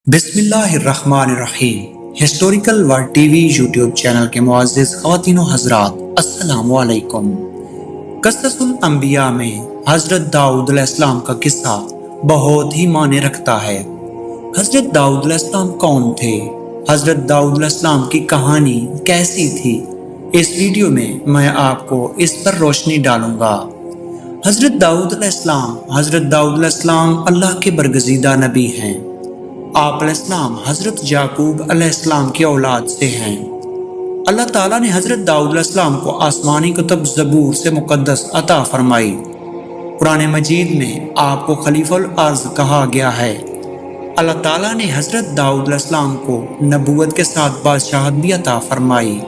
बिस्मिल्लाहिर्रहमानिर्रहीम। Historical world TV YouTube channel के मुअज़्ज़िज़ ख़वातीन व हज़रात, अस्सलामु अलैकुम। क़ससुल अंबिया में हज़रत दाऊद अलैहिस्सलाम का किस्सा बहुत ही माने रखता है। हज़रत दाऊद अलैहिस्सलाम कौन थे? हज़रत दाऊद अलैहिस्सलाम की कहानी कैसी थी? इस वीडियो में मैं आपको इस पर रोशनी डालूंगा। हज़रत दाऊद अलैहिस्सलाम अल्लाह के बरगज़ीदा नबी हैं। आप अलैहिस्सलाम हज़रत याकूब अलैहिस्सलाम की औलाद से हैं। अल्लाह ताला ने हज़रत दाऊद अलैहिस्सलाम को आसमानी कुतुब ज़बूर से मुक़द्दस अता फरमाई। कुरान मजीद में आपको खलीफुल अर्ज़ कहा गया है। अल्लाह ताला ने हज़रत दाऊद अलैहिस्सलाम को नबूवत के साथ बादशाहत भी अता फरमाई।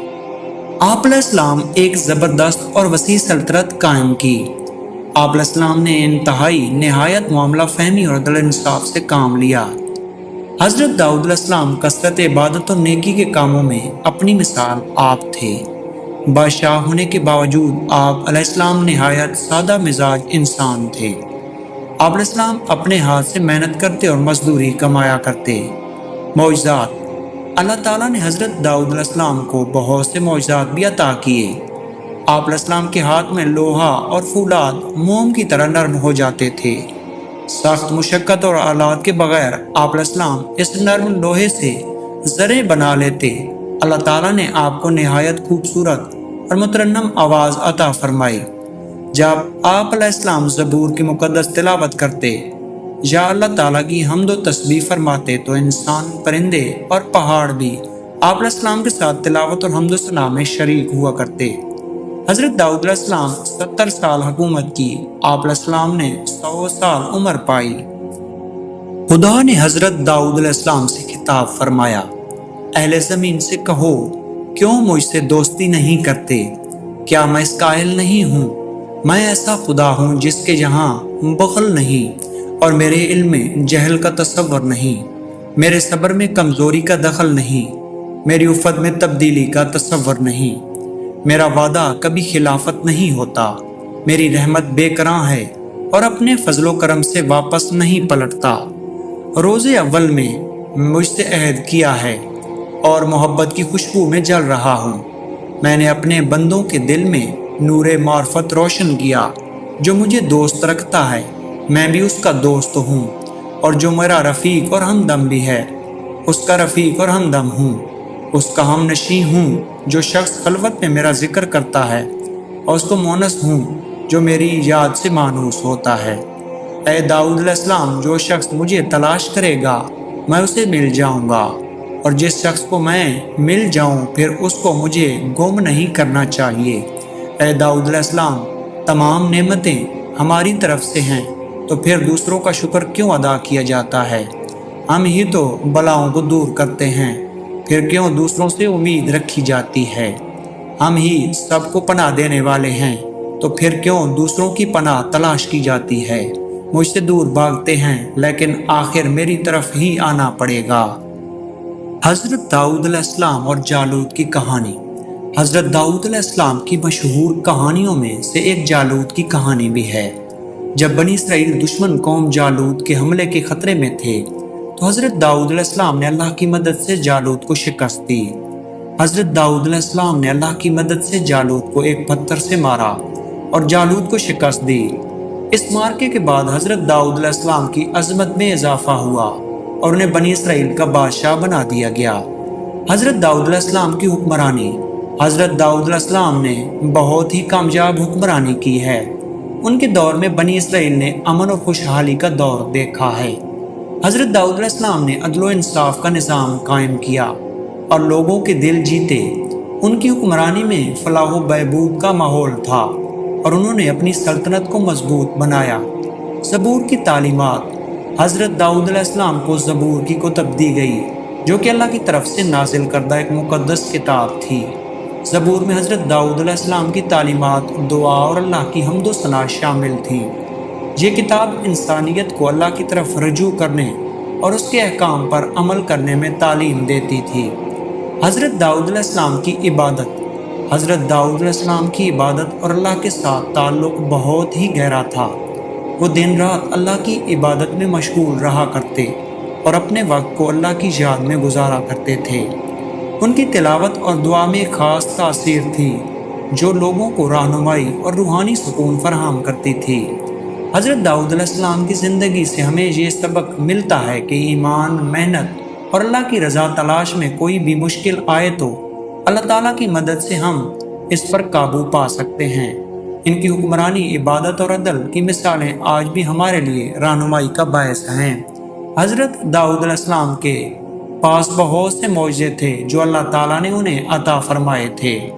आप अलैहिस्सलाम एक ज़बरदस्त और वसी सल्तनत कायम की। आप अलैहिस्सलाम ने इंतहाई नहायत मामला फहमी और अदल इंसाफ से काम लिया। हज़रत दाऊद अलैहिस्सलाम कसरत इबादत और नेकी के कामों में अपनी मिसाल आप थे। बादशाह होने के बावजूद आप अलैहिस्सलाम नहायत सादा मिजाज इंसान थे। आप अलैहिस्सलाम अपने हाथ से मेहनत करते और मजदूरी कमाया करते। मौजज़ात, अल्लाह ताला ने हज़रत दाऊद अलैहिस्सलाम को बहुत से मौजज़ात भी अता किए। आप अलैहिस्सलाम के हाथ में लोहा और फूलाद मोम की तरह नरम हो जाते थे। सख्त मुशक्क़त और आलात के बगैर आप अलैहिस्सलाम इस नरम लोहे से ज़रे बना लेते। अल्लाह ताला ने आपको नहायत खूबसूरत और मुतरन्नम आवाज़ अता फरमाई। जब आप अलैहिस्सलाम ज़बूर की मुक़द्दस तिलावत करते या अल्लाह ताला की हम्द व तस्बीह फरमाते तो इंसान, परिंदे और पहाड़ भी आप अलैहिस्सलाम के साथ तिलावत और हम्द व सना में शरीक हुआ करते। हज़रत दाऊद अलैहिस्सलाम 70 साल हुकूमत की। आप अलैहिस्सलाम ने 100 साल उम्र पाई। खुदा ने हज़रत दाऊद अलैहिस्सलाम से खिताब फरमाया, अहले ज़मीन से कहो, क्यों मुझसे दोस्ती नहीं करते? क्या मैं इस कायल नहीं हूँ? मैं ऐसा खुदा हूँ जिसके यहाँ बख़ल नहीं और मेरे इल्म में जहल का तसव्वुर नहीं। मेरे सब्र में कमज़ोरी का दखल नहीं, मेरी उफ़त में तब्दीली का तसव्वुर नहीं। मेरा वादा कभी खिलाफत नहीं होता। मेरी रहमत बेकरां है और अपने फजलो करम से वापस नहीं पलटता। रोज़े अव्वल में मुझसे अहद किया है और मोहब्बत की खुशबू में जल रहा हूँ। मैंने अपने बंदों के दिल में नूरे मार्फत रोशन किया। जो मुझे दोस्त रखता है मैं भी उसका दोस्त हूँ, और जो मेरा रफ़ीक और हमदम भी है उसका रफ़ीक और हमदम हूँ। उसका हम नशी हूँ जो शख्स खलवत में मेरा जिक्र करता है, और उसको मोनस हूँ जो मेरी याद से मानूस होता है। ऐ दाऊद अलैहिस्सलाम, जो शख्स मुझे तलाश करेगा मैं उसे मिल जाऊँगा, और जिस शख्स को मैं मिल जाऊँ फिर उसको मुझे गुम नहीं करना चाहिए। ऐ दाऊद अलैहिस्सलाम, तमाम नेमतें हमारी तरफ से हैं, तो फिर दूसरों का शुक्र क्यों अदा किया जाता है? हम ही तो बलाओं को दूर करते हैं, फिर क्यों दूसरों से उम्मीद रखी जाती है? हम ही सबको पनाह देने वाले हैं, तो फिर क्यों दूसरों की पनाह तलाश की जाती है? मुझसे दूर भागते हैं लेकिन आखिर मेरी तरफ ही आना पड़ेगा। हज़रत दाऊद अलैहिस्सलाम और जालूत की कहानी। हज़रत दाऊद अलैहिस्सलाम की मशहूर कहानियों में से एक जालूत की कहानी भी है। जब बनी इसराइल दुश्मन कौम जालूत के हमले के खतरे में थे तो हज़रत दाऊद अलैहिस्सलाम ने अल्लाह की मदद से जालूत को शिकस्त दी। हज़रत दाऊद अलैहिस्सलाम ने अल्लाह की मदद से जालूत को एक पत्थर से मारा और जालूत को शिकस्त दी। इस मार्के के बाद हज़रत दाऊद अलैहिस्सलाम की अज़मत में इजाफा हुआ और उन्हें बनी इसराइल का बादशाह बना दिया गया। हज़रत दाऊद अलैहिस्सलाम की हुक्मरानी। हज़रत दाऊद अलैहिस्सलाम ने बहुत ही कामयाब हुक्मरानी की है। उनके दौर में बनी इसराइल ने अमन और खुशहाली का दौर देखा है। हज़रत दाऊद अलैहिस्सलाम ने अदल व इंसाफ का निज़ाम कायम किया और लोगों के दिल जीते। उनकी हुक्मरानी में फलाह व बहबूद का माहौल था और उन्होंने अपनी सल्तनत को मजबूत बनाया। ज़बूर की तालीमात। हज़रत दाऊद अलैहिस्सलाम को ज़बूर की कुतुब दी गई, जो कि अल्लाह की तरफ से नाजिल करदा एक मुक़द्दस किताब थी। ज़बूर में हज़रत दाऊद अलैहिस्सलाम की तालीमात, दुआ और अल्लाह की हम्द व सना शामिल थी। ये किताब इंसानियत को अल्लाह की तरफ रजू करने और उसके अहकाम पर अमल करने में तालीम देती थी। हज़रत दाऊद अलैहिस्सलाम की इबादत। हज़रत दाऊद अलैहिस्सलाम की इबादत और अल्लाह के साथ ताल्लुक़ बहुत ही गहरा था। वो दिन रात अल्लाह की इबादत में मशगूल रहा करते اور اپنے وقت کو اللہ کی یاد میں گزارا کرتے تھے۔ ان کی تلاوت اور دعا میں خاص تاثیر تھی جو لوگوں کو رہنمائی اور روحانی سکون فراہم کرتی تھی۔ حضرت داؤد علیہ السلام کی زندگی سے ہمیں یہ سبق ملتا ہے کہ ایمان، محنت اور اللہ کی رضا تلاش میں کوئی بھی مشکل آئے تو اللہ تعالیٰ کی مدد سے ہم اس پر قابو پا سکتے ہیں۔ ان کی حکمرانی، عبادت اور عدل کی مثالیں آج بھی ہمارے لیے رہنمائی کا باعث ہیں۔ حضرت داؤد علیہ السلام کے پاس بہت سے معجزے تھے جو اللہ تعالیٰ نے انہیں عطا فرمائے تھے۔